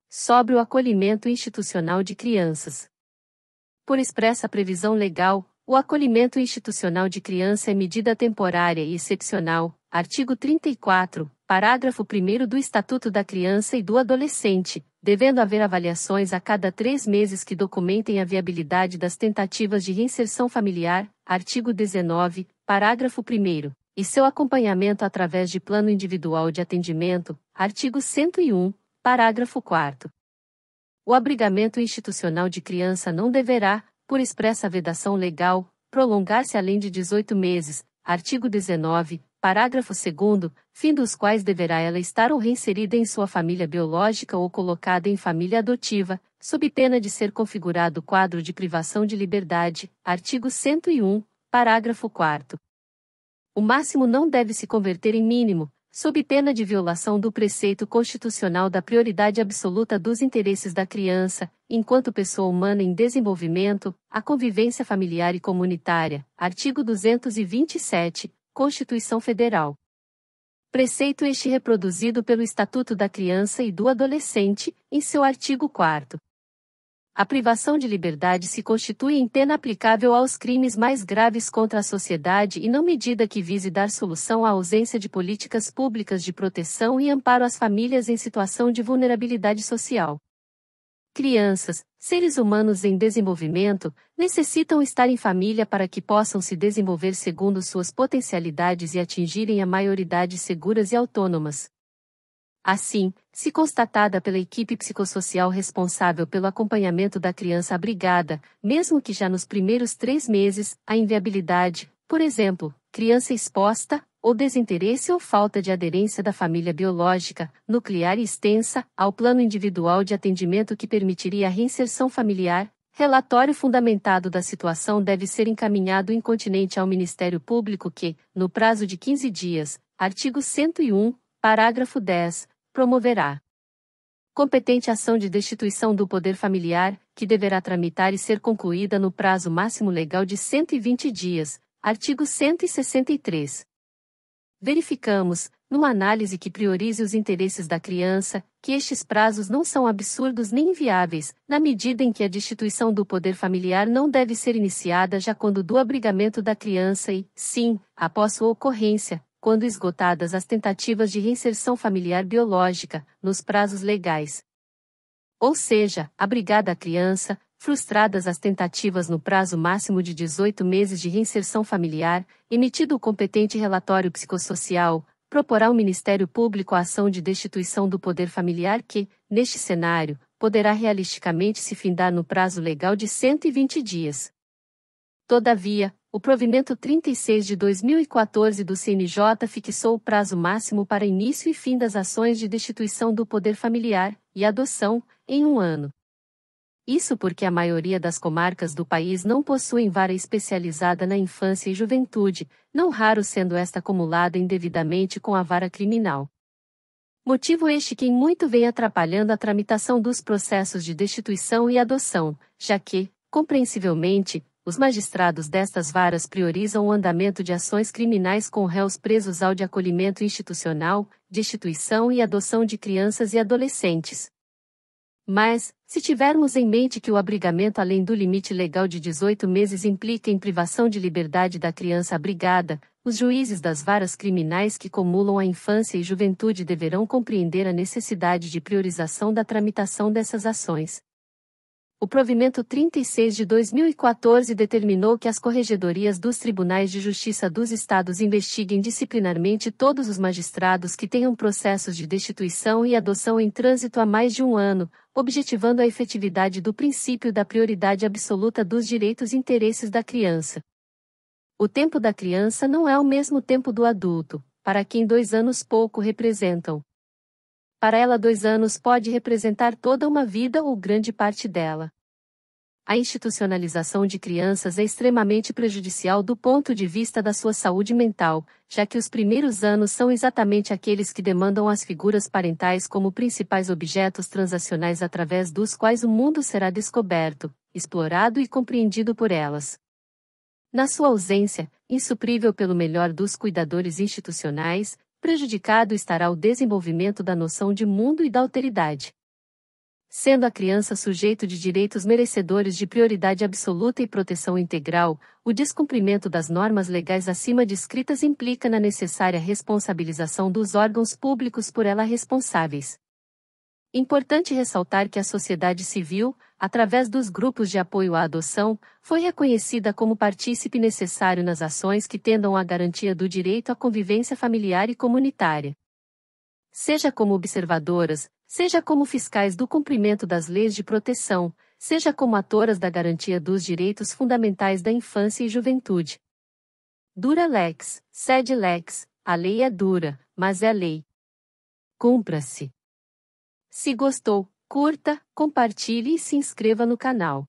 sobre o acolhimento institucional de crianças. Por expressa previsão legal, o acolhimento institucional de criança é medida temporária e excepcional, artigo 34, parágrafo 1º do Estatuto da Criança e do Adolescente, devendo haver avaliações a cada 3 meses que documentem a viabilidade das tentativas de reinserção familiar, artigo 19, parágrafo 1º, e seu acompanhamento através de plano individual de atendimento, artigo 101, parágrafo 4º. O abrigamento institucional de criança não deverá, por expressa vedação legal, prolongar-se além de 18 meses, artigo 19, parágrafo 2º, fim dos quais deverá ela estar ou reinserida em sua família biológica ou colocada em família adotiva, sob pena de ser configurado quadro de privação de liberdade, artigo 101, parágrafo 4º. O máximo não deve se converter em mínimo, sob pena de violação do preceito constitucional da prioridade absoluta dos interesses da criança, enquanto pessoa humana em desenvolvimento, a convivência familiar e comunitária, artigo 227, Constituição Federal. Preceito este reproduzido pelo Estatuto da Criança e do Adolescente, em seu artigo 4º. A privação de liberdade se constitui em pena aplicável aos crimes mais graves contra a sociedade e não medida que vise dar solução à ausência de políticas públicas de proteção e amparo às famílias em situação de vulnerabilidade social. Crianças, seres humanos em desenvolvimento, necessitam estar em família para que possam se desenvolver segundo suas potencialidades e atingirem a maioridade seguras e autônomas. Assim, se constatada pela equipe psicossocial responsável pelo acompanhamento da criança abrigada, mesmo que já nos primeiros 3 meses, a inviabilidade, por exemplo, criança exposta, ou desinteresse ou falta de aderência da família biológica, nuclear e extensa, ao plano individual de atendimento que permitiria a reinserção familiar, relatório fundamentado da situação deve ser encaminhado incontinente ao Ministério Público que, no prazo de 15 dias, artigo 101, parágrafo 10, promoverá competente ação de destituição do poder familiar, que deverá tramitar e ser concluída no prazo máximo legal de 120 dias, artigo 163. Verificamos, numa análise que priorize os interesses da criança, que estes prazos não são absurdos nem inviáveis, na medida em que a destituição do poder familiar não deve ser iniciada já quando do abrigamento da criança e, sim, após sua ocorrência, quando esgotadas as tentativas de reinserção familiar biológica, nos prazos legais. Ou seja, abrigada a criança, frustradas as tentativas no prazo máximo de 18 meses de reinserção familiar, emitido o competente relatório psicossocial, proporá ao Ministério Público a ação de destituição do poder familiar que, neste cenário, poderá realisticamente se findar no prazo legal de 120 dias. Todavia, o provimento 36 de 2014 do CNJ fixou o prazo máximo para início e fim das ações de destituição do poder familiar e adoção, em 1 ano. Isso porque a maioria das comarcas do país não possuem vara especializada na infância e juventude, não raro sendo esta acumulada indevidamente com a vara criminal. Motivo este que em muito vem atrapalhando a tramitação dos processos de destituição e adoção, já que, compreensivelmente, os magistrados destas varas priorizam o andamento de ações criminais com réus presos ao de acolhimento institucional, destituição e adoção de crianças e adolescentes. Mas, se tivermos em mente que o abrigamento além do limite legal de 18 meses implica em privação de liberdade da criança abrigada, os juízes das varas criminais que cumulam a infância e juventude deverão compreender a necessidade de priorização da tramitação dessas ações. O provimento 36 de 2014 determinou que as corregedorias dos Tribunais de Justiça dos Estados investiguem disciplinarmente todos os magistrados que tenham processos de destituição e adoção em trânsito há mais de 1 ano, objetivando a efetividade do princípio da prioridade absoluta dos direitos e interesses da criança. O tempo da criança não é o mesmo tempo do adulto, para quem 2 anos pouco representam. Para ela 2 anos pode representar toda uma vida ou grande parte dela. A institucionalização de crianças é extremamente prejudicial do ponto de vista da sua saúde mental, já que os primeiros anos são exatamente aqueles que demandam as figuras parentais como principais objetos transacionais através dos quais o mundo será descoberto, explorado e compreendido por elas. Na sua ausência, insuprível pelo melhor dos cuidadores institucionais, prejudicado estará o desenvolvimento da noção de mundo e da alteridade. Sendo a criança sujeito de direitos merecedores de prioridade absoluta e proteção integral, o descumprimento das normas legais acima descritas implica na necessária responsabilização dos órgãos públicos por ela responsáveis. Importante ressaltar que a sociedade civil, através dos grupos de apoio à adoção, foi reconhecida como partícipe necessário nas ações que tendam à garantia do direito à convivência familiar e comunitária. Seja como observadoras, seja como fiscais do cumprimento das leis de proteção, seja como atoras da garantia dos direitos fundamentais da infância e juventude. Dura lex, sed lex, a lei é dura, mas é lei. Cumpra-se. Se gostou, curta, compartilhe e se inscreva no canal.